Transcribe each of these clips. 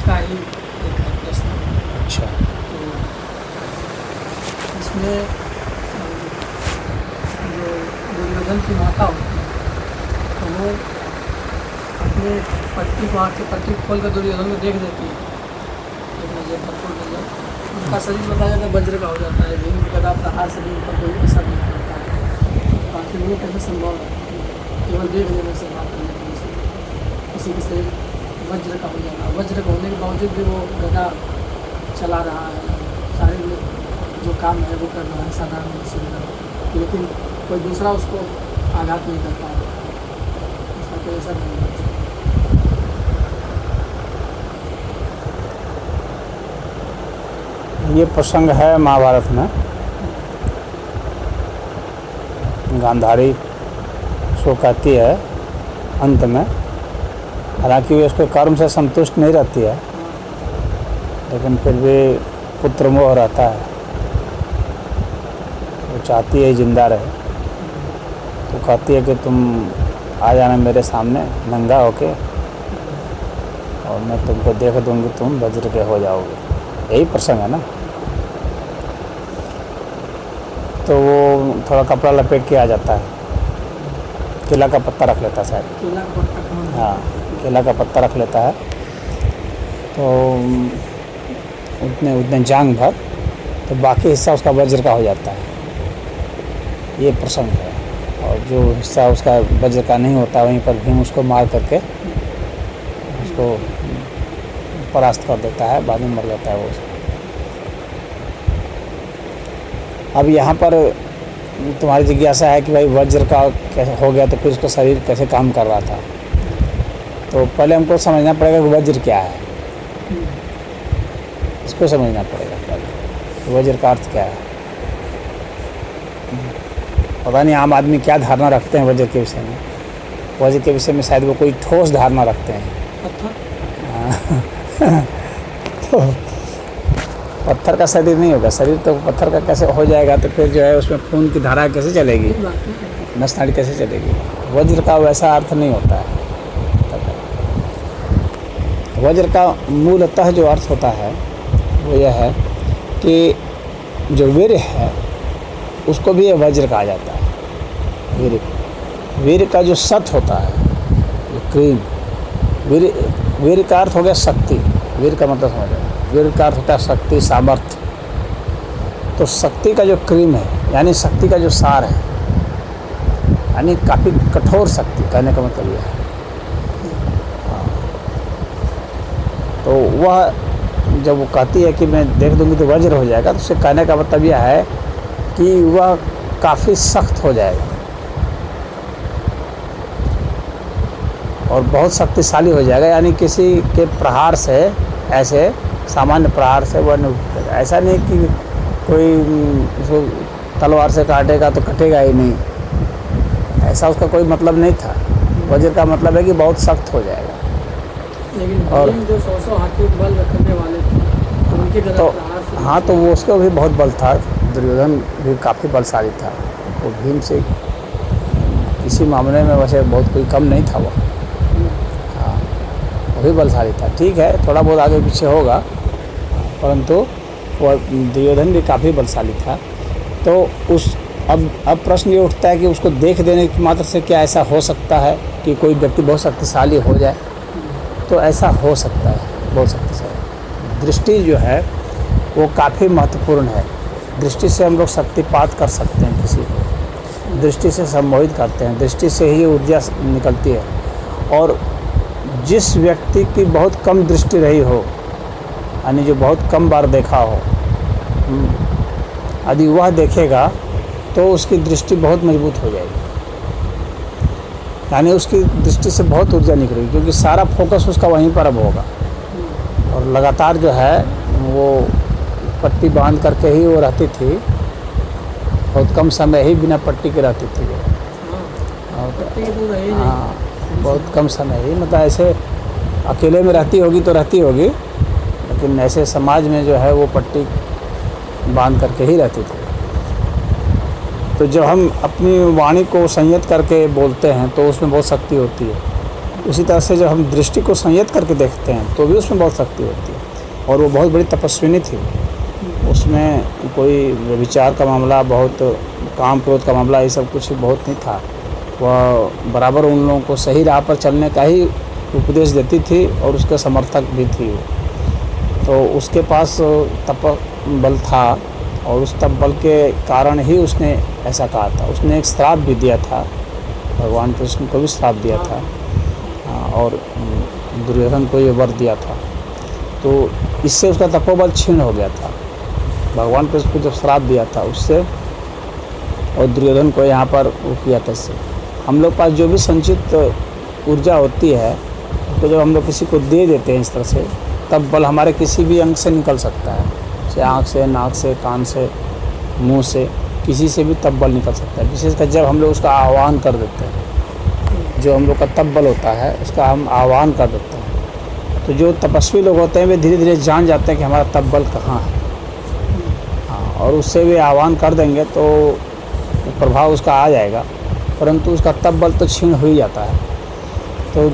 का ही एक है प्रश्न। अच्छा। तो इसमें जो दुर्योधन की माता होती है तो वो अपने पट्टी को आँख से पट्टी खोल कर दुर्योधन को देख देती है, एक नज़र भरपूर नज़र। उनका शरीर बताया जाता है वज्र का हो जाता है, भीम के गदा प्रहार से भी उन पर कोई असर नहीं पड़ता है। बाकी वो कैसे संभव है केवल देख लेने से, बात करने से किसी के शरीर वज्र का हो जाना, वज्र का होने के बावजूद भी वो गदा चला रहा है, सारे जो काम है वो कर रहा है साधारण मनुष्य की तरह, लेकिन कोई दूसरा उसको आघात नहीं कर पा रहा है, उसका कोई असर नहीं है। ये प्रसंग है महाभारत में। गांधारी सो कहती है अंत में, हालांकि वो उसके कर्म से संतुष्ट नहीं रहती है, लेकिन फिर भी पुत्र मोह रहता है, वो चाहती है जिंदा रहे। तो कहती है कि तुम आ जाना मेरे सामने नंगा होके, और मैं तुमको देख दूंगी, तुम वज्र के हो जाओगे। यही प्रसंग है ना। तो वो थोड़ा कपड़ा लपेट के आ जाता है, केला का पत्ता रख लेता है शायद, केला का पत्ता, हाँ केला का पत्ता रख लेता है। तो उतने जांग भर, तो बाकी हिस्सा उसका वज्र का हो जाता है। ये प्रसंग है। और जो हिस्सा उसका वज्र का नहीं होता वहीं पर भीम उसको मार करके उसको परास्त कर देता है, बाद में मर जाता है वो। अब यहाँ पर तुम्हारी जिज्ञासा है कि भाई वज्र का कैसे हो गया, तो फिर उसका शरीर कैसे काम कर रहा था। तो पहले हमको समझना पड़ेगा कि वज्र क्या है, इसको समझना पड़ेगा पहले, वज्र का अर्थ क्या है। पता नहीं आम आदमी क्या धारणा रखते हैं वज्र के विषय में। वज्र के विषय में शायद वो कोई ठोस धारणा रखते हैं। तो पत्थर का शरीर नहीं होगा, शरीर तो पत्थर का कैसे हो जाएगा, तो फिर जो है उसमें खून की धारा कैसे चलेगी, नस नाड़ी कैसे चलेगी। वज्र का वैसा अर्थ नहीं होता है। वज्र का मूलतः जो अर्थ होता है वो यह है कि जो वीर है उसको भी वज्र कहा जाता है। वीर का जो सत होता है, जो क्रीम, वीर का अर्थ हो गया शक्ति। वीर का मतलब समझ रहे, वीर का अर्थ होता है शक्ति, सामर्थ्य। तो शक्ति का जो क्रीम है, यानी शक्ति का जो सार है, यानी काफ़ी कठोर शक्ति, कहने का मतलब यह है। तो वह जब वो कहती है कि मैं देख दूंगी तो वज्र हो जाएगा, तो उससे कहने का मतलब यह है कि वह काफ़ी सख्त हो जाएगा और बहुत शक्तिशाली हो जाएगा। यानी किसी के प्रहार से, ऐसे सामान्य प्रहार से वह नहीं उठेगा। ऐसा नहीं कि कोई उसको तलवार से काटेगा तो कटेगा ही नहीं, ऐसा उसका कोई मतलब नहीं था। वज्र का मतलब है कि बहुत सख्त हो जाएगा। लेकिन और जो 100 हाथी बल रखने वाले थे तो उनके तो हाँ, तो वो उसको भी बहुत बल था। दुर्योधन भी काफ़ी बलशाली था। वो भीम से किसी मामले में वैसे बहुत कोई कम नहीं था वो। हाँ, वो भी बलशाली था। ठीक है, थोड़ा बहुत आगे पीछे होगा, परंतु वो दुर्योधन भी काफ़ी बलशाली था। तो अब प्रश्न ये उठता है कि उसको देख देने की मात्र से क्या ऐसा हो सकता है कि कोई व्यक्ति बहुत शक्तिशाली हो जाए। तो ऐसा हो सकता है, बहुत शक्तिशाली। दृष्टि जो है वो काफ़ी महत्वपूर्ण है। दृष्टि से हम लोग शक्तिपात कर सकते हैं, किसी को दृष्टि से सम्मोहित करते हैं, दृष्टि से ही ऊर्जा निकलती है। और जिस व्यक्ति की बहुत कम दृष्टि रही हो, यानी जो बहुत कम बार देखा हो, यदि वह देखेगा तो उसकी दृष्टि बहुत मजबूत हो जाएगी, यानी उसकी दृष्टि से बहुत ऊर्जा निकलेगी, क्योंकि सारा फोकस उसका वहीं पर अब होगा। और लगातार जो है वो पट्टी बांध करके ही वो रहती थी, बहुत कम समय ही बिना पट्टी के रहती थी वो। हाँ, बहुत कम समय ही, मतलब ऐसे अकेले में रहती होगी तो रहती होगी, लेकिन ऐसे समाज में जो है वो पट्टी बांध करके ही रहती थी। तो जब हम अपनी वाणी को संयत करके बोलते हैं तो उसमें बहुत शक्ति होती है। उसी तरह से जब हम दृष्टि को संयत करके देखते हैं तो भी उसमें बहुत शक्ति होती है। और वो बहुत बड़ी तपस्विनी थी। उसमें कोई विचार का मामला, बहुत काम क्रोध का मामला, ये सब कुछ बहुत नहीं था। वह बराबर उन लोगों को सही राह पर चलने का ही उपदेश देती थी और उसके समर्थक भी थी। तो उसके पास तप बल था और उस तप बल के कारण ही उसने ऐसा कहा था। उसने एक श्राप भी दिया था, भगवान कृष्ण को भी श्राप दिया था और दुर्योधन को ये वर दिया था। तो इससे उसका तपोबल क्षीण हो गया था। भगवान कृष्ण को जब श्राप दिया था उससे, और दुर्योधन को यहाँ पर वो किया था इससे। हम लोग पास जो भी संचित ऊर्जा होती है तो जब हम लोग किसी को दे देते हैं इस तरह से, तब बल हमारे किसी भी अंग से निकल सकता है, चाहे आँख से, नाक से, कान से, मुंह से, किसी से भी तब बल निकल सकता है। विशेषकर जब हम लोग उसका आह्वान कर देते हैं, जो हम लोग का तब बल होता है उसका हम आह्वान कर देते हैं। तो जो तपस्वी लोग होते हैं वे धीरे धीरे जान जाते हैं कि हमारा तब बल कहाँ है। हाँ, और उससे वे आह्वान कर देंगे तो प्रभाव उसका आ जाएगा, परंतु उसका तब बल तो क्षीण हो ही जाता है। तो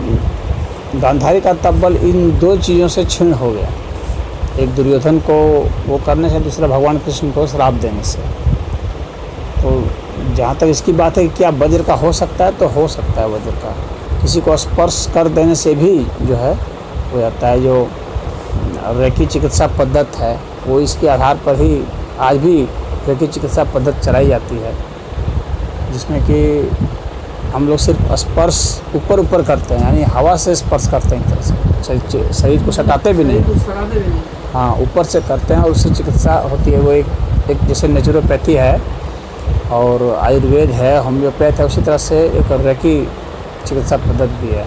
गांधारी का तप बल इन दो चीज़ों से क्षीण हो गया, एक दुर्योधन को वो करने से, दूसरा भगवान कृष्ण को श्राप देने से। तो जहाँ तक इसकी बात है कि क्या वज्र का हो सकता है, तो हो सकता है वज्र का। किसी को स्पर्श कर देने से भी जो है हो जाता है। जो रेकी चिकित्सा पद्धति है वो इसके आधार पर ही आज भी रेकी चिकित्सा पद्धति चलाई जाती है, जिसमें कि हम लोग सिर्फ स्पर्श ऊपर ऊपर करते हैं, यानी हवा से स्पर्श करते हैं। एक तरह से शरीर को सटाते भी नहीं, हाँ, ऊपर से करते हैं और उससे चिकित्सा होती है। वो एक जैसे नेचुरोपैथी है और आयुर्वेद है, होम्योपैथ है, उसी तरह से एक रेकी चिकित्सा पद्धति भी है।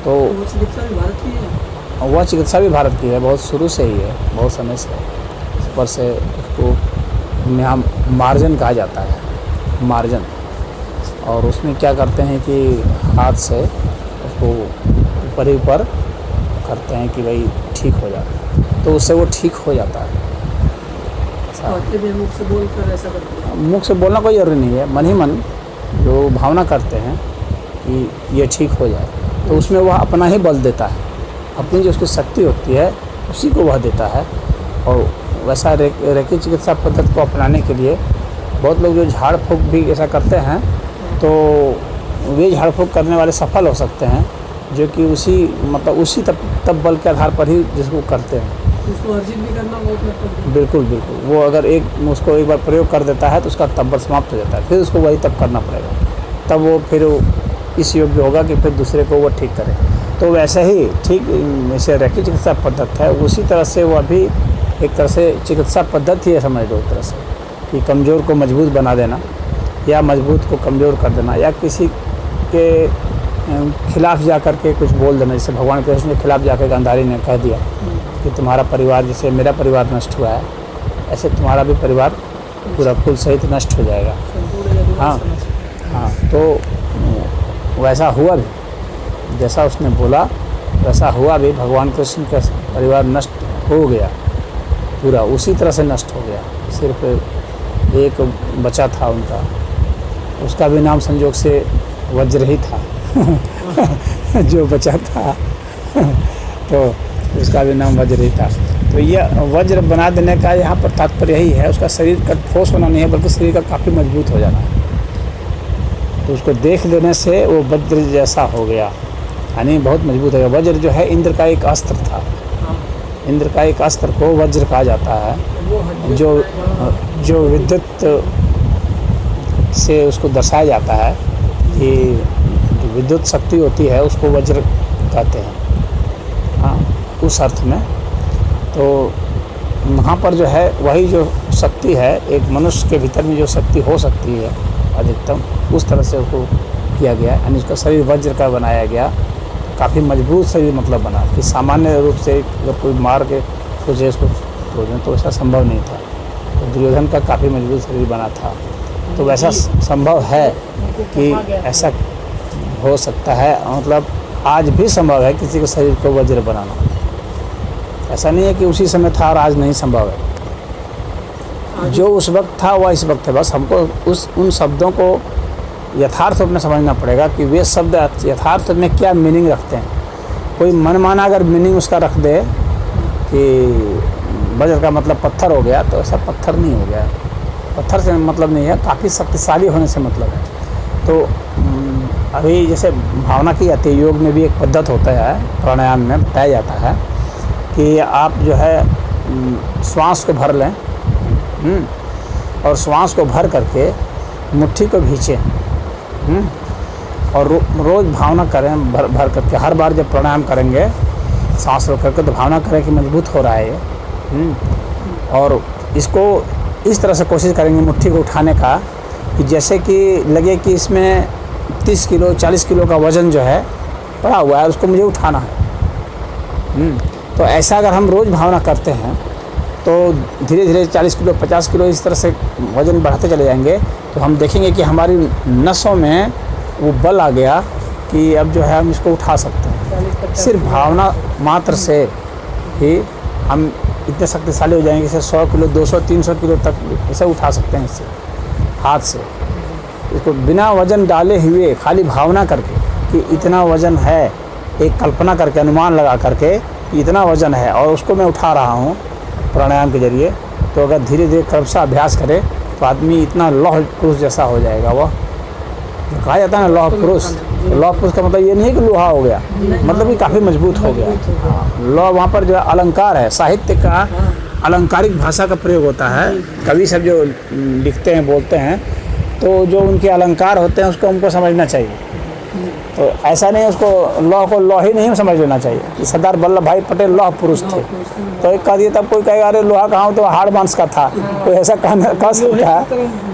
तो वो चिकित्सा भी भारत की है। वह चिकित्सा भी भारत की है, बहुत शुरू से ही है, बहुत समय से। ऊपर से उसको यहाँ मार्जन कहा जाता है, मार्जन। और उसमें क्या करते हैं कि हाथ से उसको ऊपर ही ऊपर करते हैं कि भाई ठीक हो जाता है, तो उससे वो ठीक हो जाता है। मुख से बोलकर ऐसा करते हैं? मुख से बोलना कोई जरूरी नहीं है, मन ही मन जो भावना करते हैं कि ये ठीक हो जाए, तो उसमें वह अपना ही बल देता है, अपनी जो उसकी शक्ति होती है उसी को वह देता है। और वैसा रेकी चिकित्सा पद्धति को अपनाने के लिए बहुत लोग जो झाड़ फूँक भी ऐसा करते हैं, तो वे झाड़ फूँक करने वाले सफल हो सकते हैं, जो कि उसी तब बल के आधार पर ही जिसको करते हैं। उसको अर्जित भी करना बहुत मतलब। बिल्कुल बिल्कुल, वो अगर उसको एक बार प्रयोग कर देता है तो उसका तब बल समाप्त हो जाता है, फिर उसको वही तब करना पड़ेगा, तब वो फिर इस योग्य होगा कि फिर दूसरे को वो ठीक करे। तो वैसे ही ठीक जैसे रेकी चिकित्सा पद्धति है, उसी तरह से वो अभी एक तरह से चिकित्सा पद्धति है, समझ लो एक तरह से, कि कमज़ोर को मजबूत बना देना या मजबूत को कमज़ोर कर देना, या किसी के खिलाफ जा कर के कुछ बोल देना। जैसे भगवान कृष्ण के खिलाफ जाकर गांधारी ने कह दिया कि तुम्हारा परिवार, जैसे मेरा परिवार नष्ट हुआ है, ऐसे तुम्हारा भी परिवार पूरा कुल सहित नष्ट हो जाएगा। हाँ हाँ, तो वैसा हुआ भी, जैसा उसने बोला वैसा हुआ भी। भगवान कृष्ण का परिवार नष्ट हो गया, पूरा उसी तरह से नष्ट हो गया। सिर्फ एक बचा था उनका, उसका भी नाम संयोग से वज्र ही था जो बचा था तो उसका भी नाम वज्र ही था। तो यह वज्र बना देने का यहाँ पर तात्पर्य यही है, उसका शरीर का ठोस होना नहीं है, बल्कि शरीर का काफ़ी मजबूत हो जाना है। तो उसको देख लेने से वो वज्र जैसा हो गया, यानी बहुत मजबूत है। वज्र जो है इंद्र का एक अस्त्र था, इंद्र का एक अस्त्र को वज्र कहा जाता है, जो विद्युत से उसको दर्शाया जाता है कि जो विद्युत शक्ति होती है उसको वज्र कहते हैं। हाँ, उस अर्थ में तो वहाँ पर जो है वही जो शक्ति है, एक मनुष्य के भीतर में जो शक्ति हो सकती है अधिकतम, उस तरह से उसको किया गया, यानी उसका शरीर वज्र का बनाया गया। काफ़ी मजबूत शरीर मतलब बना, कि सामान्य रूप से अगर कोई मार के सोचे इसको तोड़ दें तो ऐसा संभव नहीं था। तो दुर्योधन का काफ़ी मजबूत शरीर बना था। तो वैसा संभव है कि ऐसा हो सकता है, मतलब आज भी संभव है किसी के शरीर को वज्र बनाना। ऐसा नहीं है कि उसी समय था और आज नहीं संभव है। जो उस वक्त था वह इस वक्त है। बस हमको उन शब्दों को यथार्थ में समझना पड़ेगा कि वे शब्द यथार्थ में क्या मीनिंग रखते हैं। कोई मनमाना अगर मीनिंग उसका रख दे कि वज्र का मतलब पत्थर हो गया, तो ऐसा पत्थर नहीं हो गया। पत्थर से मतलब नहीं है, काफ़ी शक्तिशाली होने से मतलब है। तो अभी जैसे भावना की जाती है, योग में भी एक पद्धति होता है, प्राणायाम में बताया जाता है कि आप जो है श्वास को भर लें और श्वास को भर करके मुट्ठी को खींचें और रोज़ भावना करें भर करके। हर बार जब प्राणायाम करेंगे सांस रोक करके तो भावना करें कि मजबूत हो रहा है ये। और इसको इस तरह से कोशिश करेंगे मुट्ठी को उठाने का कि जैसे कि लगे कि इसमें 30 किलो 40 किलो का वज़न जो है पड़ा हुआ है, उसको मुझे उठाना है। तो ऐसा अगर हम रोज़ भावना करते हैं तो धीरे धीरे 40 किलो 50 किलो इस तरह से वज़न बढ़ाते चले जाएंगे। तो हम देखेंगे कि हमारी नसों में वो बल आ गया कि अब जो है हम इसको उठा सकते हैं। सिर्फ भावना मात्र से ही हम इतने शक्तिशाली हो जाएंगे कि 100 किलो 200 300 किलो तक इसे उठा सकते हैं इससे हाथ से। इसको बिना वज़न डाले हुए खाली भावना करके कि इतना वज़न है, एक कल्पना करके अनुमान लगा करके कि इतना वज़न है और उसको मैं उठा रहा हूँ प्राणायाम के जरिए। तो अगर धीरे धीरे क्रमशः अभ्यास करे तो आदमी इतना लौह पुरुष जैसा हो जाएगा। वह जो कहा जाता है ना लौह पुरुष, तो लौह पुरुष का मतलब ये नहीं है कि लोहा हो गया, मतलब कि काफ़ी मजबूत हो गया। लौह वहाँ पर जो है अलंकार है, साहित्य का अलंकारिक भाषा का प्रयोग होता है। कवि सब जो लिखते हैं बोलते हैं तो जो उनके अलंकार होते हैं उसको हमको समझना चाहिए। तो ऐसा नहीं उसको लौह को लौह ही नहीं समझ लेना चाहिए कि सरदार वल्लभ भाई पटेल लौह पुरुष थे। तो एक कह दिए तब कोई कहेगा अरे लोहा कहाँ हो, तो हाड़ मांस का था, कोई ऐसा कह सकता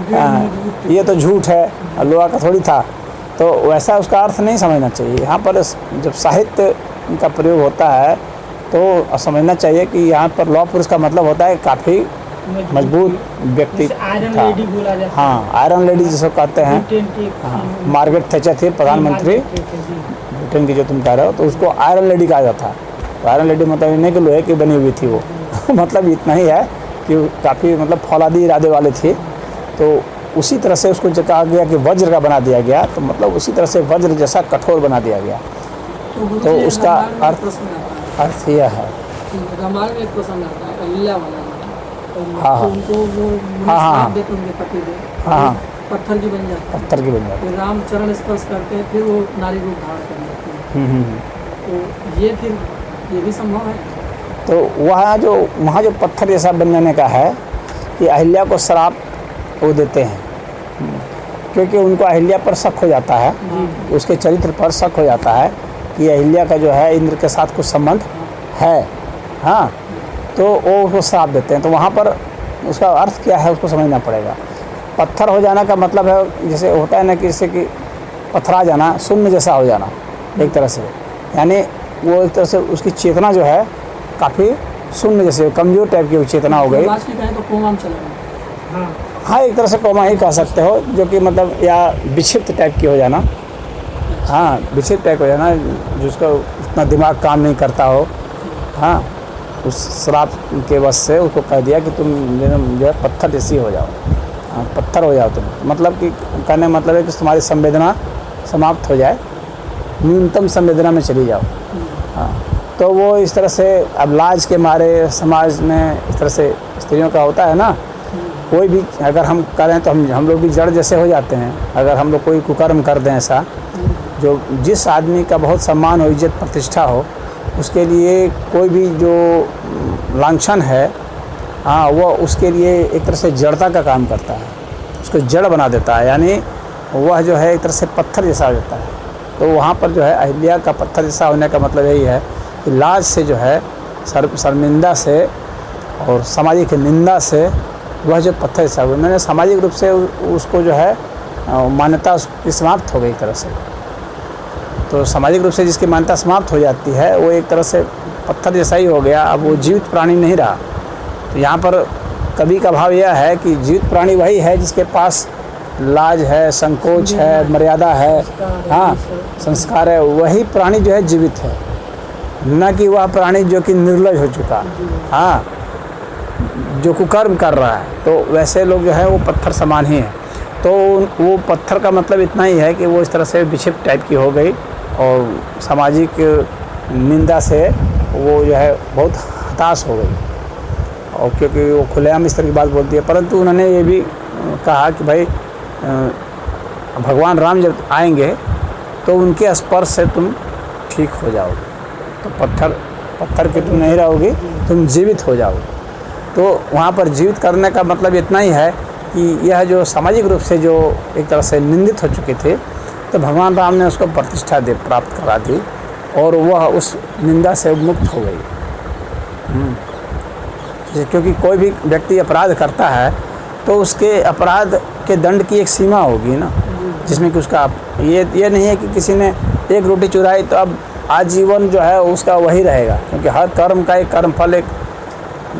है। ये तो झूठ है, लोहा का थोड़ी था। तो वैसा उसका अर्थ नहीं समझना चाहिए। यहाँ पर जब साहित्य का प्रयोग होता है तो समझना चाहिए कि यहाँ पर लौह पुरुष का मतलब होता है काफ़ी मजबूत व्यक्ति था। हाँ, आयरन लेडी जिसको कहते हैं। हाँ, मार्गरेट थैचर थी प्रधानमंत्री ब्रिटेन की, जो तुम कह रहे हो, तो उसको आयरन लेडी कहा जाता है। तो आयरन लेडी मतलब इन्हें के लोहे की बनी हुई थी वो मतलब इतना ही है कि काफ़ी मतलब फौलादी इरादे वाले थे। तो उसी तरह से उसको जो कहा गया कि वज्र का बना दिया गया, तो मतलब उसी तरह से वज्र जैसा कठोर बना दिया गया। तो उसका अर्थ यह है। रामायण में एक प्रसंग आता है अहिल्या वाला। हाँ हाँ उनको वो हाँ देते उनके पति दे, हाँ पत्थर की बन जाती है। पत्थर की बन जाती फिर राम चरण स्पर्श करते हैं, फिर वो नारी रूप धारण कर लेते हैं। तो ये फिर ये भी संभव है। तो वहाँ जो पत्थर जैसा बन जाने का है कि अहिल्या को श्राप वो देते हैं, क्योंकि उनको अहिल्या पर शक हो जाता है, उसके चरित्र पर शक हो जाता है कि अहिल्या का जो है इंद्र के साथ कुछ संबंध है। हाँ, तो वो उसको श्राप देते हैं। तो वहाँ पर उसका अर्थ क्या है उसको समझना पड़ेगा। पत्थर हो जाना का मतलब है जैसे होता है ना कि जैसे कि पथरा जाना, शून्य जैसा हो जाना एक तरह से, यानी वो एक तरह से उसकी चेतना जो है काफ़ी शून्य जैसे कमज़ोर टाइप की चेतना हो गई। आज की कहें तो कोमा में चला गया। हाँ, एक तरह से कोमा ही कह सकते हो, जो कि मतलब या विक्षिप्त टाइप की हो जाना। हाँ, विक्षिप्त टाइप हो जाना जिसको उतना दिमाग काम नहीं करता हो। हाँ, उस श्राप के वश से उसको कह दिया कि तुम जो है पत्थर जैसी हो जाओ। हाँ, पत्थर हो जाओ तुम, मतलब कि कहने मतलब है कि तुम्हारी संवेदना समाप्त हो जाए, न्यूनतम संवेदना में चली जाओ। हाँ, तो वो इस तरह से अब लाज के मारे समाज में इस तरह से स्त्रियों का होता है ना, कोई भी अगर हम करें तो हम लोग भी जड़ जैसे हो जाते हैं। अगर हम लोग कोई कुकर्म कर दें ऐसा, जो जिस आदमी का बहुत सम्मान हो, इज्जत प्रतिष्ठा हो, उसके लिए कोई भी जो लांछन है, हाँ, वो उसके लिए एक तरह से जड़ता का काम करता है, उसको जड़ बना देता है, यानी वह जो है एक तरह से पत्थर जैसा हो जाता है। तो वहाँ पर जो है अहिल्या का पत्थर जैसा होने का मतलब यही है कि लाज से जो है शर्मिंदा से और सामाजिक निंदा से वह जो पत्थर जैसा हुआ, मैंने सामाजिक रूप से उसको जो है मान्यता उसकी समाप्त हो गई एक तरह से। तो सामाजिक रूप से जिसकी मान्यता समाप्त हो जाती है वो एक तरह से पत्थर जैसा ही हो गया, अब वो जीवित प्राणी नहीं रहा। तो यहाँ पर कवि का भाव यह है कि जीवित प्राणी वही है जिसके पास लाज है, संकोच है, मर्यादा है, हाँ, संस्कार है, वही प्राणी जो है जीवित है, न कि वह प्राणी जो कि निर्लज हो चुका, हाँ, जो कुकर्म कर रहा है। तो वैसे लोग जो है वो पत्थर समान ही हैं। तो वो पत्थर का मतलब इतना ही है कि वो इस तरह से विक्षिप्त टाइप की हो गई और सामाजिक निंदा से वो जो है बहुत हताश हो गई, और क्योंकि वो खुलेआम इस तरह की बात बोलती है। परंतु उन्होंने ये भी कहा कि भाई भगवान राम जब आएंगे तो उनके स्पर्श से तुम ठीक हो जाओगे, तो पत्थर के तुम नहीं रहोगे, तुम जीवित हो जाओगे। तो वहाँ पर जीवित करने का मतलब इतना ही है कि यह जो सामाजिक रूप से जो एक तरह से निंदित हो चुके थे, तो भगवान राम ने उसको प्रतिष्ठा प्राप्त करा दी और वह उस निंदा से मुक्त हो गई। क्योंकि कोई भी व्यक्ति अपराध करता है तो उसके अपराध के दंड की एक सीमा होगी ना, जिसमें कि उसका ये नहीं है कि किसी ने एक रोटी चुराई तो अब आजीवन जो है उसका वही रहेगा, क्योंकि हर कर्म का एक कर्मफल एक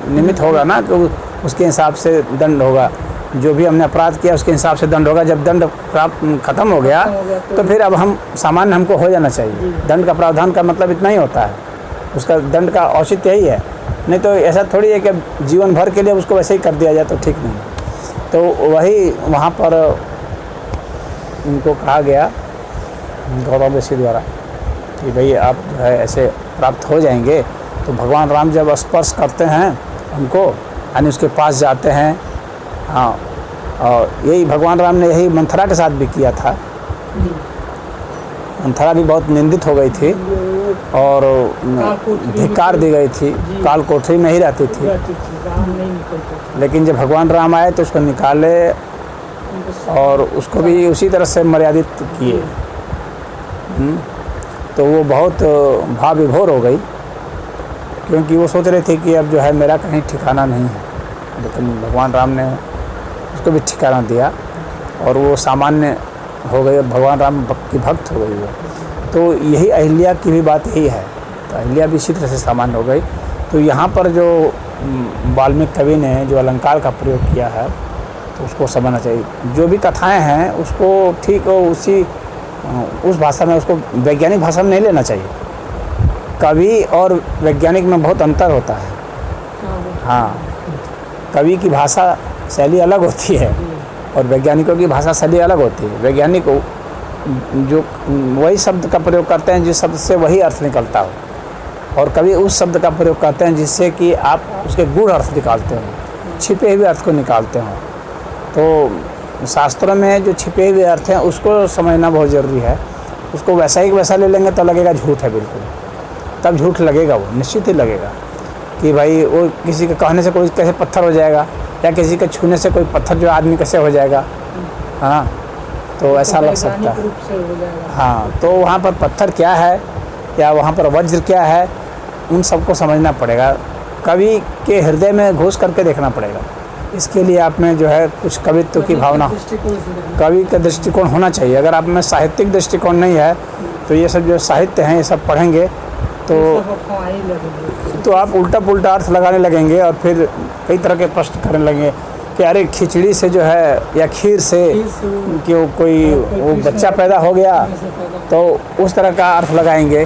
निमित्त होगा ना, तो उसके हिसाब से दंड होगा। जो भी हमने अपराध किया उसके हिसाब से दंड होगा। जब दंड प्राप्त खत्म हो गया तो फिर अब हम सामान्य हमको हो जाना चाहिए। दंड का प्रावधान का मतलब इतना ही होता है, उसका दंड का औचित्य यही है। नहीं तो ऐसा थोड़ी है कि जीवन भर के लिए उसको वैसे ही कर दिया जाए, तो ठीक नहीं। तो वही वहाँ पर उनको कहा गया गौतम ऋषि द्वारा कि भाई आप जो है ऐसे प्राप्त हो जाएंगे। तो भगवान राम जब स्पर्श करते हैं उनको, यानी उसके पास जाते हैं, हाँ, और यही भगवान राम ने यही मंथरा के साथ भी किया था। मंथरा भी बहुत निंदित हो गई थी और धिक्कार दी गई थी, काल कोठरी में ही रहती थी। लेकिन जब भगवान राम आए तो उसको निकाले और उसको भी उसी तरह से मर्यादित किए। तो वो बहुत भाव विभोर हो गई, क्योंकि वो सोच रहे थे कि अब जो है मेरा कहीं ठिकाना नहीं है। लेकिन भगवान राम ने उसको भी ठिकाना दिया और वो सामान्य हो गई, भगवान राम की भक्त हो गई वो। तो यही अहिल्या की भी बात यही है, तो अहिल्या भी इसी तरह से सामान्य हो गई। तो यहाँ पर जो वाल्मीकि कवि ने जो अलंकार का प्रयोग किया है तो उसको समझना चाहिए। जो भी कथाएं हैं उसको ठीक उस भाषा में, उसको वैज्ञानिक भाषा में नहीं लेना चाहिए। कवि और वैज्ञानिक में बहुत अंतर होता है। हाँ, कवि की भाषा शैली अलग होती है और वैज्ञानिकों की भाषा शैली अलग होती है। वैज्ञानिक जो वही शब्द का प्रयोग करते हैं जिस शब्द से वही अर्थ निकलता हो, और कवि उस शब्द का प्रयोग करते हैं जिससे कि आप उसके गूढ़ अर्थ निकालते हो, छिपे हुए अर्थ को निकालते हो। तो शास्त्रों में जो छिपे हुए अर्थ हैं उसको समझना बहुत ज़रूरी है। उसको वैसा ही वैसा ले लेंगे तो लगेगा झूठ है, बिल्कुल तब झूठ लगेगा, वो निश्चित ही लगेगा कि भाई वो किसी के कहने से कोई कैसे पत्थर हो जाएगा, या किसी के छूने से कोई पत्थर जो आदमी कैसे हो जाएगा। हाँ, तो ऐसा लग सकता है। हाँ, तो वहाँ पर पत्थर क्या है या वहाँ पर वज्र क्या है, उन सबको समझना पड़ेगा। कवि के हृदय में घुस करके देखना पड़ेगा। इसके लिए आप में जो है कुछ कवित्व की भावना, कवि का दृष्टिकोण होना चाहिए। अगर आप में साहित्यिक दृष्टिकोण नहीं है तो ये सब जो साहित्य हैं ये सब पढ़ेंगे तो आप उल्टा पुल्टा अर्थ लगाने लगेंगे और फिर कई तरह के प्रश्न करने लगेंगे कि अरे खिचड़ी से जो है या खीर से कि वो बच्चा पैदा हो गया, तो उस तरह का अर्थ लगाएंगे।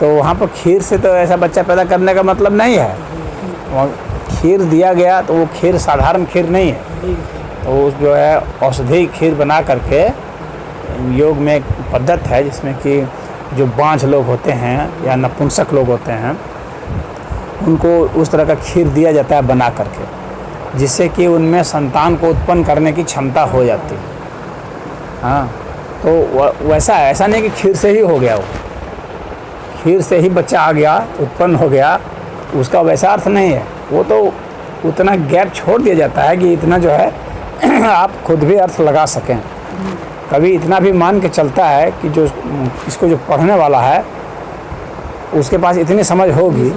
तो वहाँ पर खीर से तो ऐसा बच्चा पैदा करने का मतलब नहीं है। खीर दिया गया तो वो खीर साधारण खीर नहीं है, तो उस जो है औषधि खीर बना करके योग में एक पद्धति है जिसमें कि जो बांझ लोग होते हैं या नपुंसक लोग होते हैं उनको उस तरह का खीर दिया जाता है बना करके, जिससे कि उनमें संतान को उत्पन्न करने की क्षमता हो जाती है। हाँ, तो वैसा है, ऐसा नहीं कि खीर से ही हो गया, वो खीर से ही बच्चा आ गया उत्पन्न हो गया, उसका वैसा अर्थ नहीं है। वो तो उतना गैप छोड़ दिया जाता है कि इतना जो है आप खुद भी अर्थ लगा सकें। कभी इतना भी मान के चलता है कि जो इसको जो पढ़ने वाला है उसके पास इतनी समझ होगी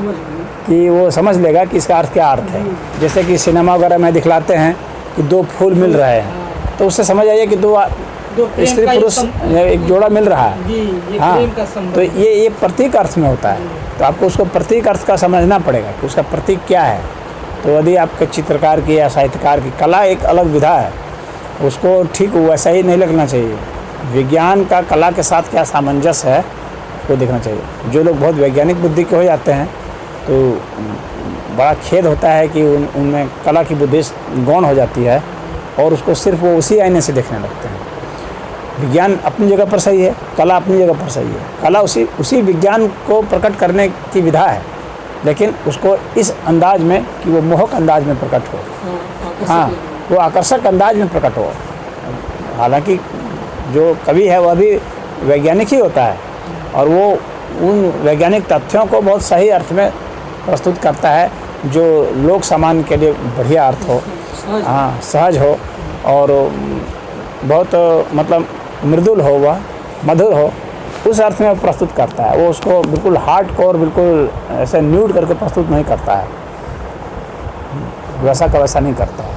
कि वो समझ लेगा कि इसका अर्थ क्या अर्थ है। जैसे कि सिनेमा वगैरह में दिखलाते हैं कि दो फूल मिल रहे हैं, तो उससे समझ आइए कि दो स्त्री पुरुष एक जोड़ा मिल रहा है। हाँ, तो ये प्रतीक अर्थ में होता है, तो आपको उसको प्रतीक अर्थ का समझना पड़ेगा कि उसका प्रतीक क्या है। तो यदि आपके चित्रकार की या साहित्यकार की कला एक अलग विधा है, उसको ठीक वैसा ही नहीं लगना चाहिए। विज्ञान का कला के साथ क्या सामंजस्य है उसको देखना चाहिए। जो लोग बहुत वैज्ञानिक बुद्धि के हो जाते हैं तो बड़ा खेद होता है कि उनमें कला की बुद्धि गौण हो जाती है और उसको सिर्फ वो उसी आईने से देखने लगते हैं। विज्ञान अपनी जगह पर सही है, कला अपनी जगह पर सही है। कला उसी विज्ञान को प्रकट करने की विधा है, लेकिन उसको इस अंदाज में कि वो मोहक अंदाज में प्रकट हो, हाँ, वो आकर्षक अंदाज में प्रकट हो। हालांकि जो कवि है वह भी वैज्ञानिक ही होता है, और वो उन वैज्ञानिक तथ्यों को बहुत सही अर्थ में प्रस्तुत करता है जो लोक सामान्य के लिए बढ़िया अर्थ हो, हाँ, सहज हो, और बहुत मतलब मृदुल हो, वह मधुर हो, उस अर्थ में प्रस्तुत करता है। वो उसको बिल्कुल हार्डकोर, बिल्कुल ऐसे न्यूड करके प्रस्तुत नहीं करता है, वैसा का वैसा नहीं करता है।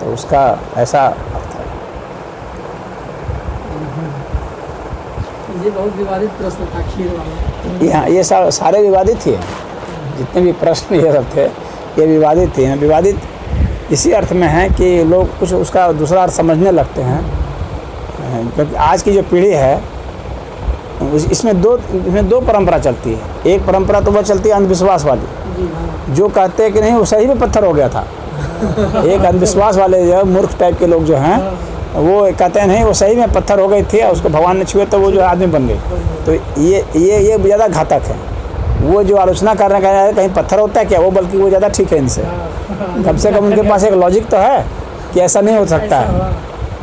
तो उसका ऐसा अर्थ है। ये बहुत विवादित प्रश्न था खीर वाला। यहाँ ये सारे विवादित ही हैं, जितने भी प्रश्न ये सब थे ये विवादित ही हैं। विवादित इसी अर्थ में है कि लोग कुछ उसका दूसरा अर्थ समझने लगते हैं, क्योंकि आज की जो पीढ़ी है इसमें दो परंपरा चलती है। एक परंपरा तो वह चलती है अंधविश्वास वाली, जो कहते हैं कि नहीं वो सही में पत्थर हो गया था। एक अंधविश्वास वाले जो मूर्ख टाइप के लोग जो हैं वो कहते हैं नहीं वो सही में पत्थर हो गई थी और उसको भगवान ने छुए तो वो जो आदमी बन गई। तो ये ज़्यादा घातक है। वो जो आलोचना कर रहे हैं कहीं पत्थर होता है क्या, वो बल्कि वो ज़्यादा ठीक है इनसे। कम से कम उनके पास एक लॉजिक तो है कि ऐसा नहीं हो सकता है,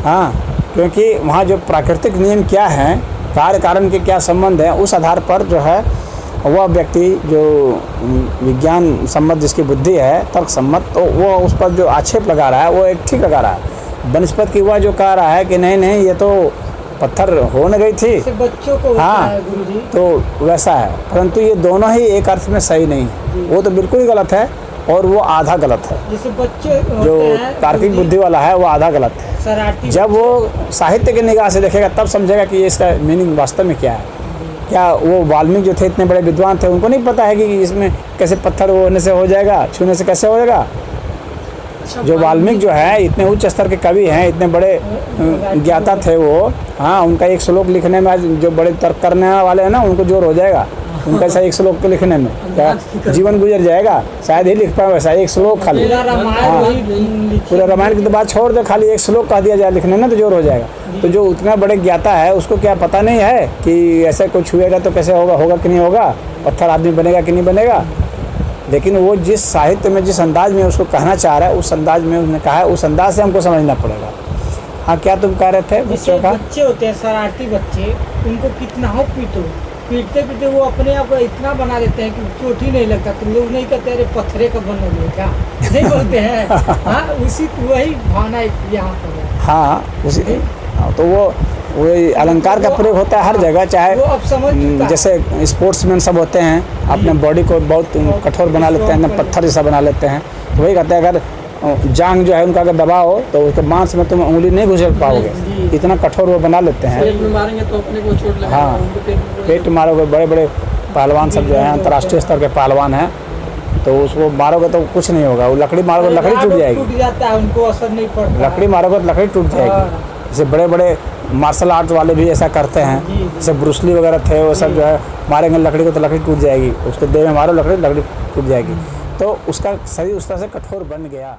हाँ, क्योंकि वहाँ जो प्राकृतिक नियम क्या हैं, कार्य कारण के क्या संबंध है, उस आधार पर जो है वह व्यक्ति जो विज्ञान सम्मत जिसकी बुद्धि है, तर्क सम्मत, तो वो उस पर जो आक्षेप लगा रहा है वो एक ठीक लगा रहा है। बनस्पत की वह जो कह रहा है कि नहीं ये तो पत्थर हो न गई थी, बच्चों को हाँ, तो वैसा है। परंतु ये दोनों ही एक अर्थ में सही नहीं है, वो तो बिल्कुल ही गलत है और वो आधा गलत है। जैसे बच्चे जो तार्किक बुद्धि वाला है वो आधा गलत है। जब वो साहित्य की निगाह से देखेगा तब समझेगा कि इसका मीनिंग वास्तव में क्या है। क्या वो वाल्मीकि जो थे इतने बड़े विद्वान थे, उनको नहीं पता है कि इसमें कैसे पत्थर होने से हो जाएगा, छूने से कैसे हो जाएगा। जो वाल्मीकि जो है इतने उच्च स्तर के कवि हैं, इतने बड़े ज्ञाता थे वो, हाँ, उनका एक श्लोक लिखने में आज जो बड़े तर्क करने वाले हैं ना उनको जोर हो जाएगा। उनका ऐसा एक श्लोक के लिखने में क्या जीवन गुजर जाएगा, शायद ही लिख पाए वैसा एक श्लोक खाली। हाँ, पूरा रामायण की तो बात छोड़ दो, खाली एक श्लोक कह दिया जाए लिखने में तो जोर हो जाएगा। तो जो उतना बड़े ज्ञाता है उसको क्या पता नहीं है कि ऐसा कुछ हुएगा तो कैसे होगा कि नहीं होगा, पत्थर आदमी बनेगा कि नहीं बनेगा। लेकिन वो जिस साहित्य में जिस अंदाज में उसको कहना चाह रहा है उस अंदाज में उसने कहा है, उस अंदाज से हमको समझना पड़ेगा। हाँ, क्या तुम कह रहे थे? बच्चों का बच्चे होते हैं शरारती बच्चे, उनको कितना हो पीटते वो अपने आप को इतना बना देते हैं कि चोट ही नहीं लगता। तुम लोग नहीं कहते अरे पत्थरे का बन गए क्या, नहीं बोलते हैं। हाँ, उसी वही भावना यहाँ पर है। हाँ, उसी, तो वो अलंकार का प्रयोग होता है हर जगह, चाहे जैसे स्पोर्ट्समैन सब होते हैं अपने बॉडी को बहुत कठोर बना लेते हैं, पत्थर जैसा बना लेते हैं। तो वही कहते हैं अगर जांग जो है उनका अगर दबाओ तो उसके मांस में तुम उंगली नहीं घुसेड़ पाओगे, इतना कठोर वो बना लेते हैं। मारेंगे तो अपने को चोट लगेगा। हाँ, पेट मारोगे। बड़े बड़े पहलवान सब जो हैं अंतर्राष्ट्रीय स्तर के पहलवान हैं, तो उसको मारोगे तो कुछ नहीं होगा। वो लकड़ी मारोगे लकड़ी टूट जाएगी, टूट जाता है, उनको असर नहीं पड़ता। लकड़ी मारोगे तो लकड़ी टूट जाएगी। जैसे बड़े बड़े मार्शल आर्ट वाले भी ऐसा करते हैं, जैसे ब्रूस ली वगैरह थे, वो सब जो है मारेंगे लकड़ी को तो लकड़ी टूट जाएगी, उसके देह में मारो लकड़ी टूट जाएगी। तो उसका शरीर उस तरह से कठोर बन गया।